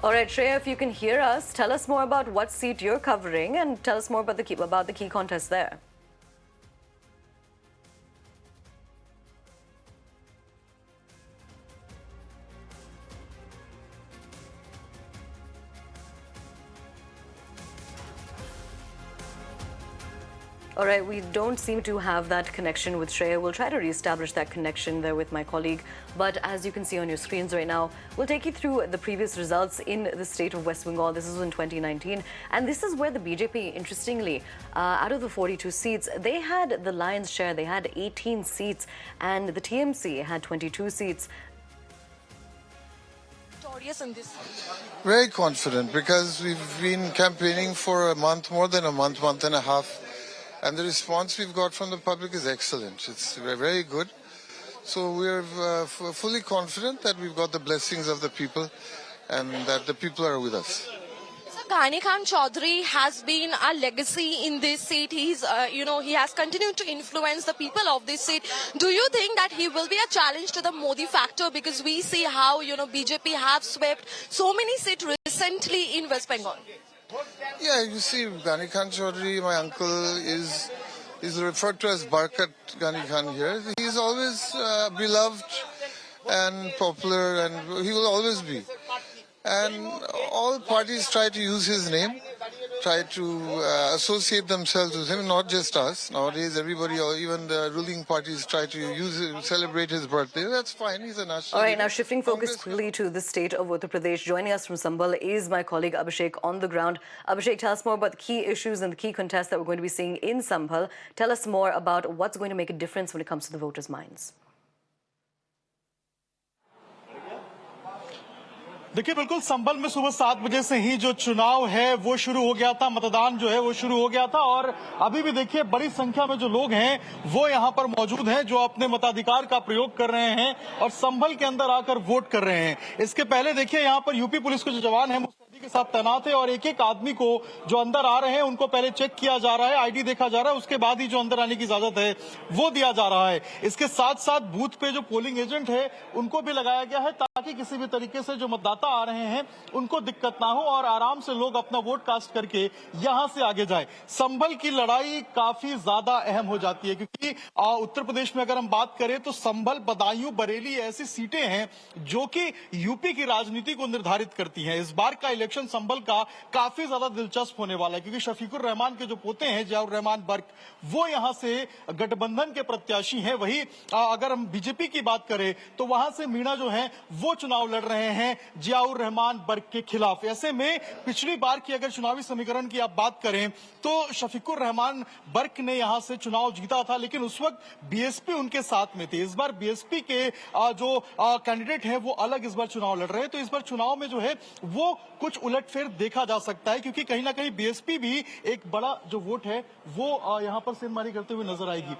All right, Shreya, if you can hear us, tell us more about what seat you're covering and tell us more about the key contest there. All right, we don't seem to have that connection with Shreya. We'll try to reestablish that connection there with my colleague. But as you can see on your screens right now, we'll take you through the previous results in the state of West Bengal. This is in 2019. And this is where the BJP, interestingly, out of the 42 seats, they had the lion's share. They had 18 seats and the TMC had 22 seats. In this? Very confident because we've been campaigning for a month, more than a month and a half. And the response we've got from the public is excellent. It's very good. So we're fully confident that we've got the blessings of the people and that the people are with us. So Ghani Khan Chaudhary has been a legacy in this seat. He's, he has continued to influence the people of this seat. Do you think that he will be a challenge to the Modi factor? Because we see how, BJP have swept so many seats recently in West Bengal. Yeah, you see, Ghani Khan Chaudhary, my uncle, is referred to as Barkat Ghani Khan here. He's always beloved and popular, and he will always be. And all parties try to use his name, try to associate themselves with him, not just us. Nowadays, everybody, or even the ruling parties, try to celebrate his birthday. That's fine. He's a national. All right, now shifting focus quickly to the state of Uttar Pradesh. Joining us from Sambhal is my colleague Abhishek on the ground. Abhishek, tell us more about the key issues and the key contests that we're going to be seeing in Sambhal. Tell us more about what's going to make a difference when it comes to the voters' minds. देखिए बिल्कुल संभल में सुबह 7 बजे से ही जो चुनाव है वो शुरू हो गया था, मतदान जो है वो शुरू हो गया था और अभी भी देखिए बड़ी संख्या में जो लोग हैं वो यहाँ पर मौजूद हैं जो अपने मताधिकार का प्रयोग कर रहे हैं और संभल के अंदर आकर वोट कर रहे हैं। इसके पहले देखिए यहाँ पर यूपी पुलिस के जो जवान हैं मुस्तैदी के साथ तैनात है और एक एक आदमी को जो अंदर आ रहे हैं उनको पहले चेक किया जा रहा है, आईडी देखा जा रहा है, उसके बाद ही जो अंदर आने की इजाजत है वो दिया जा रहा है। इसके साथ साथ बूथ पे जो पोलिंग एजेंट है उनको भी लगाया गया है ताकि किसी भी तरीके से जो मतदाता आ रहे हैं उनको दिक्कत ना हो और आराम से लोग अपना वोट कास्ट करके यहां से आगे जाए। संभल की लड़ाई काफी ज्यादा अहम हो जाती है क्योंकि उत्तर प्रदेश में अगर हम बात करें तो संभल, बदायूं, बरेली ऐसी सीटें हैं जो कि यूपी की राजनीति को निर्धारित करती हैं। इस बार का इलेक्शन संभल का काफी ज्यादा दिलचस्प होने वाला है क्योंकि शफीकुर रहमान के जो पोते हैं जियाउर रहमान बर्क वो यहां से गठबंधन के प्रत्याशी हैं। वही अगर हम बीजेपी की बात करें तो वहां से मीणा जो है वो चुनाव लड़ रहे हैं जियाउर रहमान बर्क के खिलाफ। ऐसे में पिछली बार की अगर चुनावी समीकरण की आप बात करें तो शफीकुर रहमान बर्क ने यहां से चुनाव जीता था लेकिन उस वक्त बीएसपी उनके साथ में थे। इस बार बीएसपी के जो कैंडिडेट हैं वो अलग इस बार चुनाव लड़ रहे हैं तो इस बार चुनाव में जो है वो कुछ उलटफेर देखा जा सकता है क्योंकि कहीं ना कहीं बीएसपी भी एक बड़ा जो वोट है वो यहां पर सेंधमारी करते हुए नजर आएगी।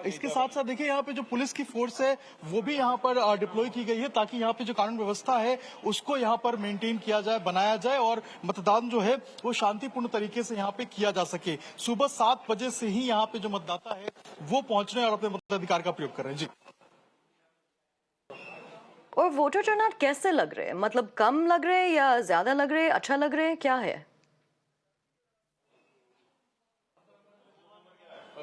इसके साथ साथ देखिए यहाँ पे जो पुलिस की फोर्स है वो भी यहाँ पर डिप्लॉय की गई है ताकि यहाँ पे जो कानून व्यवस्था है उसको यहाँ पर मेंटेन किया जाए, बनाया जाए और मतदान जो है वो शांतिपूर्ण तरीके से यहाँ पे किया जा सके। सुबह 7 बजे से ही यहाँ पे जो मतदाता है वो पहुंच रहे हैं और अपने मताधिकार का प्रयोग कर रहे हैं। जी। और वोटर टर्नआउट कैसे लग रहे हैं? मतलब कम लग रहे हैं या ज्यादा लग रहे हैं, अच्छा लग रहे हैं, क्या है?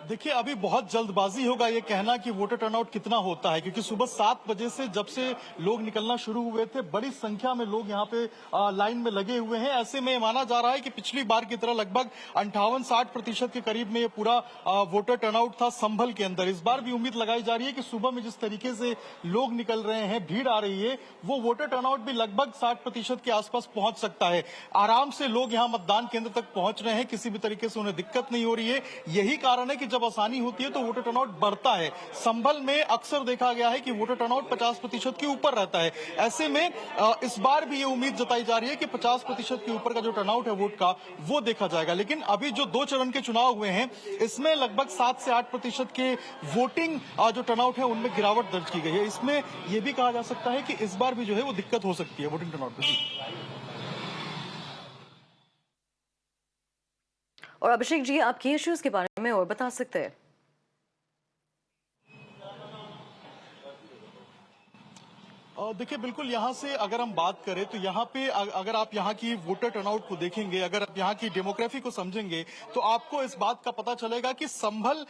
देखिए अभी बहुत जल्दबाजी होगा ये कहना कि वोटर टर्नआउट कितना होता है क्योंकि सुबह 7 बजे से जब से लोग निकलना शुरू हुए थे बड़ी संख्या में लोग यहाँ पे लाइन में लगे हुए हैं। ऐसे में माना जा रहा है कि पिछली बार की तरह लगभग 58-60% के करीब में ये पूरा वोटर टर्नआउट था संभल के अंदर। इस बार भी उम्मीद लगाई जा रही है कि सुबह में जिस तरीके से लोग निकल रहे हैं, भीड़ आ रही है, वो वोटर टर्नआउट भी लगभग 60% के आसपास पहुंच सकता है। आराम से लोग यहाँ मतदान केंद्र तक पहुंच रहे हैं, किसी भी तरीके से उन्हें दिक्कत नहीं हो रही है। यही कारण है कि जब आसानी होती है तो वोटर टर्नआउट बढ़ता है। संभल में अक्सर देखा गया है कि वोटर टर्नआउट 50% के ऊपर रहता है। ऐसे में इस बार भी ये उम्मीद जताई जा रही है कि 50% के ऊपर का जो टर्नआउट है वोट का वो देखा जाएगा। लेकिन अभी जो 2 चरण के चुनाव हुए हैं इसमें लगभग 7 से 8% के वोटिंग जो टर्नआउट है उनमें गिरावट दर्ज की गई है। इसमें यह भी कहा जा सकता है कि इस बार भी जो है वो दिक्कत हो सकती है वोटिंग टर्नआउट में। और अभिषेक जी, आप की इश्यूज के बारे में और बता सकते हैं? देखिए बिल्कुल यहाँ से अगर हम बात करें तो यहाँ पे अगर आप यहाँ की वोटर टर्नआउट को देखेंगे, अगर आप यहाँ की डेमोग्राफी को समझेंगे तो आपको इस बात का पता चलेगा कि संभल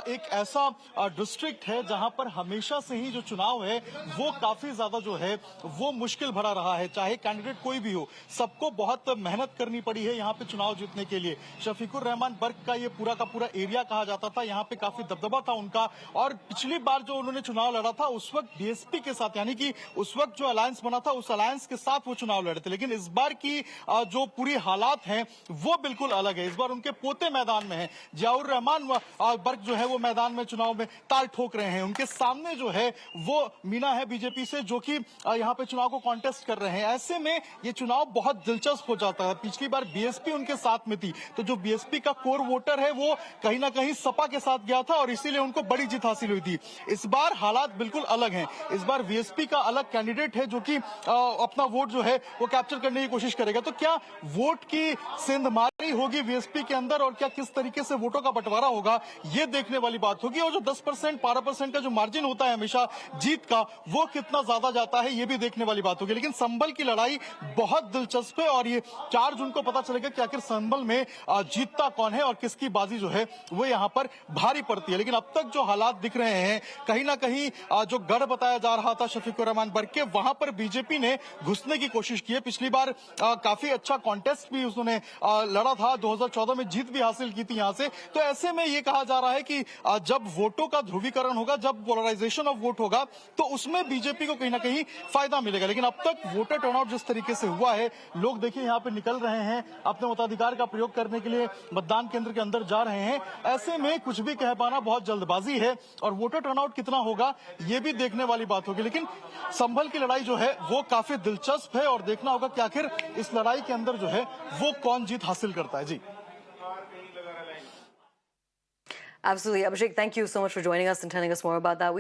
एक ऐसा डिस्ट्रिक्ट है जहाँ पर हमेशा से ही जो चुनाव है वो काफी ज्यादा जो है वो मुश्किल भरा रहा है। चाहे कैंडिडेट कोई भी हो, सबको बहुत मेहनत करनी पड़ी है यहाँ पे चुनाव जीतने के लिए। शफीकुर रहमान बर्क का ये पूरा का पूरा एरिया कहा जाता था, यहाँ पे काफी दबदबा था उनका। और पिछली बार जो उन्होंने चुनाव लड़ा था उस वक्त बीएसपी के साथ, यानी कि उस वक्त जो अलायंस बना था उस अलायंस के साथ वो चुनाव लड़े थे। लेकिन इस बार की जो पूरी हालात हैं वो बिल्कुल अलग है। इस बार उनके पोते मैदान में हैं, जियाउर रहमान बर्क जो है वो मैदान में चुनाव में ताल ठोक रहे हैं। उनके सामने जो है वो मीना है बीजेपी से, जो कि यहाँ पे चुनाव को कॉन्टेस्ट कर रहे हैं। ऐसे में ये चुनाव बहुत दिलचस्प हो जाता है। पिछली बार बीएसपी उनके साथ में थी, तो जो बीएसपी का कोर वोटर है वो कहीं ना कहीं सपा के साथ गया था और इसीलिए उनको बड़ी जीत हासिल हुई थी। इस बार हालात बिल्कुल अलग हैं। इस बार बीएसपी का अलग कैंडिडेट है जो कि अपना वोट जो है वो कैप्चर करने की कोशिश करेगा। तो क्या वोट की सेंधमारी होगी बीएसपी के अंदर और क्या किस तरीके से वोटों का बंटवारा होगा, ये देखने वाली बात होगी। और जो 10% 12% का जो मार्जिन होता है हमेशा जीत का, वो कितना ज्यादा जाता है ये भी देखने वाली बात होगी। लेकिन संभल की लड़ाई बहुत दिलचस्प है और ये 4 जून को पता चलेगा कि आखिर संभल में जीतता कौन है और किसकी बाजी जो है वो यहाँ पर भारी पड़ती है। लेकिन अब तक जो हालात दिख रहे हैं, कहीं ना कहीं जो गढ़ बताया जा रहा था शफीकुर रहमान बर्क के, वहां पर बीजेपी ने घुसने की कोशिश की है। पिछली बार काफी अच्छा कॉन्टेस्ट भी उसने लड़ा था, 2014 में जीत भी हासिल की थी यहां से। तो ऐसे में ये कहा जा रहा है कि जब वोटों का ध्रुवीकरण होगा, जब पोलराइजेशन ऑफ वोट होगा, तो उसमें बीजेपी को कहीं ना कहीं फायदा मिलेगा। लेकिन अब तक वोटर टर्नआउट जिस तरीके से हुआ है, लोग देखिए यहाँ पे निकल रहे हैं, अपने मताधिकार का प्रयोग करने के लिए मतदान केंद्र के अंदर जा रहे हैं। ऐसे में कुछ भी कह पाना बहुत जल्दबाजी है और वोटर टर्नआउट कितना होगा ये भी देखने वाली बात होगी। लेकिन संभल की लड़ाई जो है वो काफी दिलचस्प है और देखना होगा कि आखिर इस लड़ाई के अंदर जो है वो कौन जीत हासिल करता है। जी Absolutely. Abhishek, thank you so much for joining us and telling us more about that.